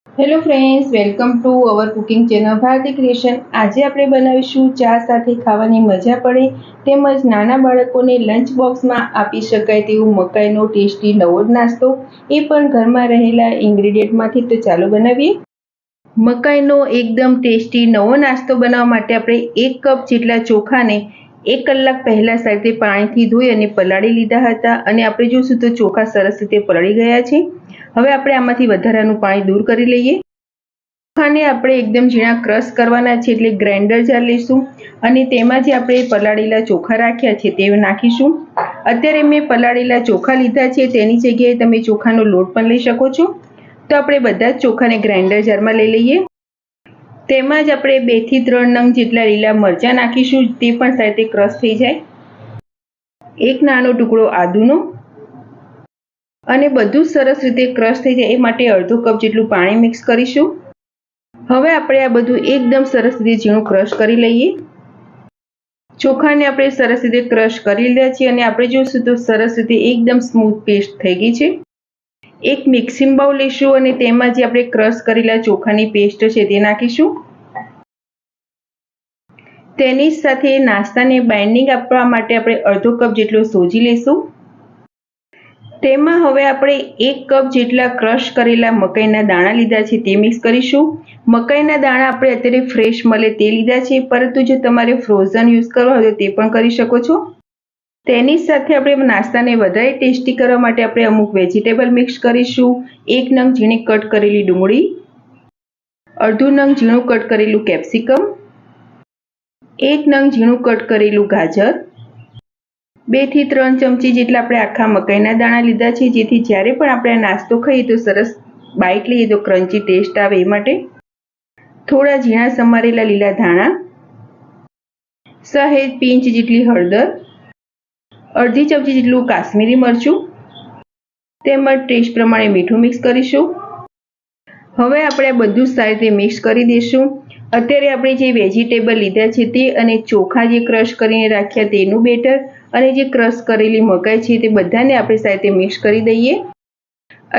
Hello friends, welcome to our cooking channel Bharti creation. આજે આપણે બનાવીશું ચા સાથે ખાવાની મજા પડે તેમજ નાના બાળકોને લંચ બોક્સમાં આપી શકાય તેવું મકાઈનો ટેસ્ટી નવો જ નાસ્તો, એ પણ ઘરમાં રહેલા ઇન્ગ્રેડિયન્ટમાંથી. તો ચાલો બનાવીએ. મકાઈનો એકદમ ટેસ્ટી નવો નાસ્તો બનાવવા માટે આપણે 1 કપ જેટલા ચોખાને 1 કલાક પહેલાં સાથે પાણીથી ધોઈ અને પલાળી લીધા હતા અને આપણે જોઈશું તો ચોખા સરસ રીતે પલળી ગયા છે. હવે આપણે આમાંથી વધારાનું પાણી દૂર કરી લઈએ. ચોખાને આપણે એકદમ ઝીણા ક્રશ કરવાના છે, એટલે ગ્રાઇન્ડર જાર લઈશું અને તેમાં જે આપણે પલાળેલા ચોખા રાખ્યા છે તે નાખીશું. અત્યારે મેં પલાળેલા ચોખા લીધા છે, તેની જગ્યાએ તમે ચોખાનો લોટ પણ લઈ શકો છો. તો આપણે બધા જ ચોખાને ગ્રાઇન્ડર જારમાં લઈ લઈએ. તેમાં જ આપણે 2 થી 3 નંગ જેટલા લીલા મરચાં નાખીશું, તે પણ સાથે ક્રશ થઈ જાય. એક નાનો ટુકડો આદુનો અને બધું સરસ રીતે ક્રશ થઈ જાય એ માટે અડધો કપ જેટલું પાણી મિક્સ કરીશું. હવે આપણે આ બધું એકદમ સરસ રીતે ઝીણું ક્રશ કરી લઈએ. ચોખાને આપણે સરસ રીતે ક્રશ કરી લીધા છે અને આપણે જોઈશું તો સરસ રીતે એકદમ સ્મૂથ પેસ્ટ થઈ ગઈ છે. એક મિક્સિંગ બાઉલ લઈશું અને તેમાં જે આપણે ક્રશ કરેલા ચોખાની પેસ્ટ છે તે નાખીશું. તેની સાથે નાસ્તાને બાઇન્ડિંગ આપવા માટે આપણે અડધો કપ જેટલો સોજી લઈશું. તેમાં હવે આપણે 1 કપ જેટલા ક્રશ કરેલા મકાઈના દાણા લીધા છે તે મિક્સ કરીશું. મકાઈના દાણા આપણે અત્યારે ફ્રેશ મળે તે લીધા છે, પરંતુ જો તમારે ફ્રોઝન યુઝ કરવા હોય તો તે પણ કરી શકો છો. તેની સાથે આપણે નાસ્તાને વધારે ટેસ્ટી કરવા માટે આપણે અમુક વેજીટેબલ મિક્સ કરીશું. 1 નંગ ઝીણી કટ કરેલી ડુંગળી, અડધો નંગ ઝીણું કટ કરેલું કેપ્સિકમ, 1 નંગ ઝીણું કટ કરેલું ગાજર, 2 થી 3 ચમચી જેટલા આપણે આખા મકાઈના દાણા લીધા છે, જેથી જ્યારે પણ આપણે આ નાસ્તો ખાઈએ તો સરસ બાઈટ લઈએ તો ક્રન્ચી ટેસ્ટ આવે એ માટે. થોડા ઝીણા સમારેલા લીલા ધાણા, સહેજ પિંચ જેટલી હળદર, અડધી ચમચી જેટલું કાશ્મીરી મરચું તેમજ ટેસ્ટ પ્રમાણે મીઠું મિક્સ કરીશું. હવે આપણે આ બધું સારી રીતે મિક્સ કરી દઈશું. અત્યારે આપણે જે વેજીટેબલ લીધા છે તે અને ચોખા જે ક્રશ કરીને રાખ્યા તેનું બેટર અને જે ક્રશ કરેલી મકાઈ છે તે બધાને આપણે સાથે મિક્સ કરી દઈએ.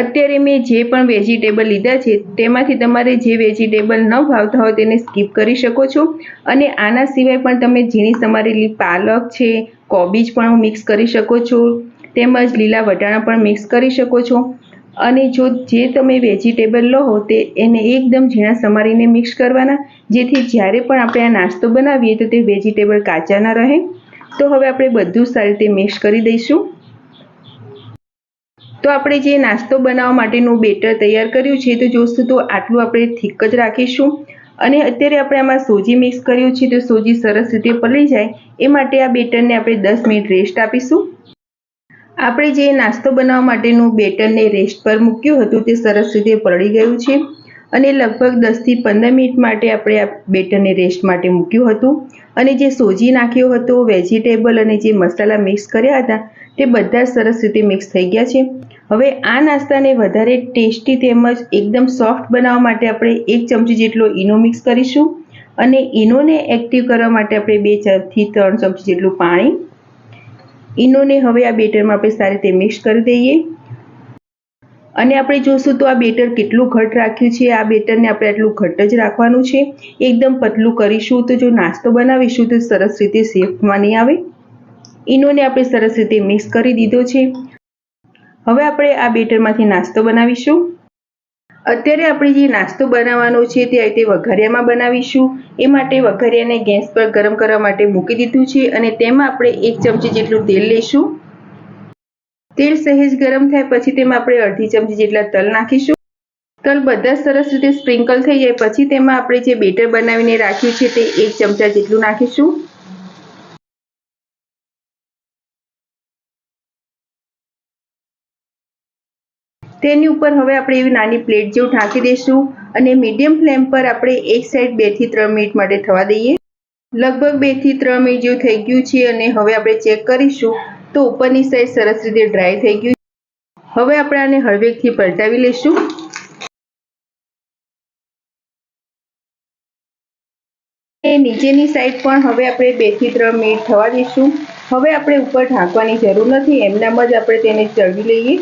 અત્યારે મેં જે પણ વેજીટેબલ લીધા છે તેમાંથી તમારે જે વેજીટેબલ ન ભાવતા હોય તેને સ્કીપ કરી શકો છો. અને આના સિવાય પણ તમે ઝીણી સમારેલી પાલક છે, કોબીજ પણ મિક્સ કરી શકો છો, તેમજ લીલા વટાણા પણ મિક્સ કરી શકો છો. અને જો જે તમે વેજીટેબલ લો તે એને એકદમ ઝીણા સમારીને મિક્સ કરવાના, જેથી જ્યારે પણ આપણે આ નાસ્તો બનાવીએ તો તે વેજીટેબલ કાચા ન રહે. તો હવે આપણે બધું સારી રીતે મિક્સ કરી દઈશું. તો આપણે જે નાસ્તો બનાવવા માટેનું બેટર તૈયાર કર્યું છે તો જોશું તો આટલું આપણે થીક જ રાખીશું. અને અત્યારે આપણે આમાં સોજી મિક્સ કર્યું છે તો સોજી સરસ રીતે પલળી જાય એ માટે આ બેટરને આપણે 10 મિનિટ રેસ્ટ આપીશું. આપણે જે નાસ્તો બનાવવા માટેનું બેટરને રેસ્ટ પર મૂક્યું હતું તે સરસ રીતે પલળી ગયું છે અને લગભગ 10 થી 15 મિનિટ માટે આપણે આ બેટરને રેસ્ટ માટે મૂક્યું હતું. અને જે સોજી નાખ્યો હતો, વેજીટેબલ અને જે મસાલા મિક્સ કર્યા હતા તે બધા સરસ રીતે મિક્સ થઈ ગયા છે. હવે આ નાસ્તાને વધારે ટેસ્ટી તેમજ એકદમ સોફ્ટ બનાવવા માટે આપણે 1 ચમચી જેટલો ઈનો મિક્સ કરીશું અને ઈનોને એક્ટિવ કરવા માટે આપણે 2 થી 3 ચમચી જેટલું પાણી. ઈનોને હવે આ બેટરમાં આપણે સારી રીતે મિક્સ કરી દઈએ. અને આપણે જોશું તો આ બેટર કેટલું ઘટ રાખ્યું છે. આ બેટરને આપણે આટલું ઘટ જ રાખવાનું છે. એકદમ પતલું કરીશું તો જો નાસ્તો બનાવીશું તો સરસ રીતે શેપમાં નહીં આવે. ઈનોને આપણે સરસ રીતે મિક્સ કરી દીધો છે. હવે આપણે આ બેટરમાંથી નાસ્તો બનાવીશું. અત્યારે આપણે જે નાસ્તો બનાવવાનો છે તે રીતે વઘારિયામાં બનાવીશું. એ માટે વઘારિયાને ગેસ પર ગરમ કરવા માટે મૂકી દીધું છે અને તેમાં આપણે 1 ચમચી જેટલું તેલ લઈશું. તેલ સહેજ ગરમ થાય પછી તેમાં આપણે અડધી ચમચી જેટલા તલ નાખીશું. તલ બધા સરસ રીતે સ્પ્રિંકલ થઈ જાય પછી તેમાં આપણે જે બેટર બનાવીને રાખ્યું છે તે 1 ચમચા જેટલું નાખીશું. તેની ઉપર હવે આપણે એવી નાની પ્લેટ જેવું ઢાંકી દઈશું અને મીડિયમ ફ્લેમ પર આપણે એક સાઈડ 2 થી 3 મિનિટ માટે થવા દઈએ. લગભગ 2 થી 3 મિનિટ જેવું થઈ ગયું છે અને હવે આપણે ચેક કરીશું તો ઉપરની સાઈડ સરસ રીતે ડ્રાય થઈ ગયું. હવે આપણે આને હળવેકથી પલટાવી લઈશું. નીચેની સાઈડ પણ હવે આપણે 2 થી 3 મિનિટ થવા દઈશું. હવે આપણે ઉપર ઢાંકવાની જરૂર નથી, એમનામ જ આપણે તેને ચડવી લઈએ.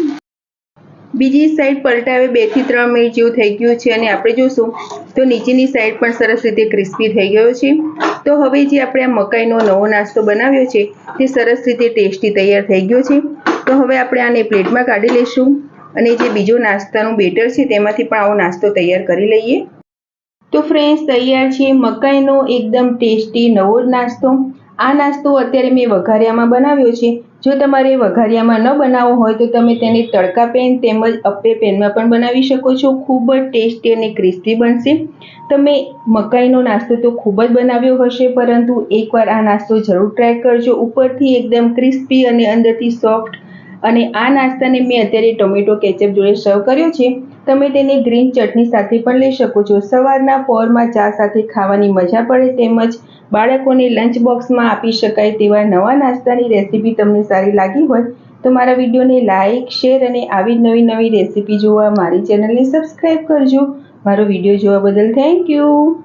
બીજી સાઈડ પલટાવે 2 થી 3 મિનિટ જેવું થઈ ગયું છે અને આપણે જોશું તો નીચેની સાઈડ પણ સરસ રીતે ક્રિસ્પી થઈ ગયો છે. તો હવે જે આપણે આ મકાઈનો નવો નાસ્તો બનાવ્યો છે તે સરસ રીતે ટેસ્ટી તૈયાર થઈ ગયો છે. તો હવે આપણે આને પ્લેટમાં કાઢી લઈશું અને જે બીજો નાસ્તાનું બેટર છે તેમાંથી પણ આવો નાસ્તો તૈયાર કરી લઈએ. તો ફ્રેન્ડ્સ, તૈયાર છે મકાઈનો એકદમ ટેસ્ટી નવો નાસ્તો. આ નાસ્તો અત્યારે મેં વઘારિયામાં બનાવ્યો છે. જો તમારે વઘારિયામાં ન બનાવવો હોય તો તમે તેને તડકા પેન તેમજ અપ્પે પેનમાં પણ બનાવી શકો છો. ખૂબ જ ટેસ્ટી અને ક્રિસ્પી બનશે. તમે મકાઈનો નાસ્તો તો ખૂબ જ બનાવ્યો હશે, પરંતુ એકવાર આ નાસ્તો જરૂર ટ્રાય કરજો. ઉપરથી એકદમ ક્રિસ્પી અને અંદરથી સોફ્ટ. અને આ નાસ્તાને મેં અત્યારે ટોમેટો કેચઅપ જોડે સર્વ કર્યો છે. તમે તેને ગ્રીન ચટણી સાથે પણ લઈ શકો છો. સવારના પોરમાં ચા સાથે ખાવાની મજા પડે તેમજ બાળકોને લંચ બોક્સમાં આપી શકાય તેવા નવા નાસ્તાની રેસીપી તમને સારી લાગી હોય તો મારા વિડીયોને લાઇક, શેર અને આવી જ નવી રેસીપી જોવા મારી ચેનલને સબસ્ક્રાઈબ કરજો. મારો વિડીયો જોવા બદલ થેન્ક યુ.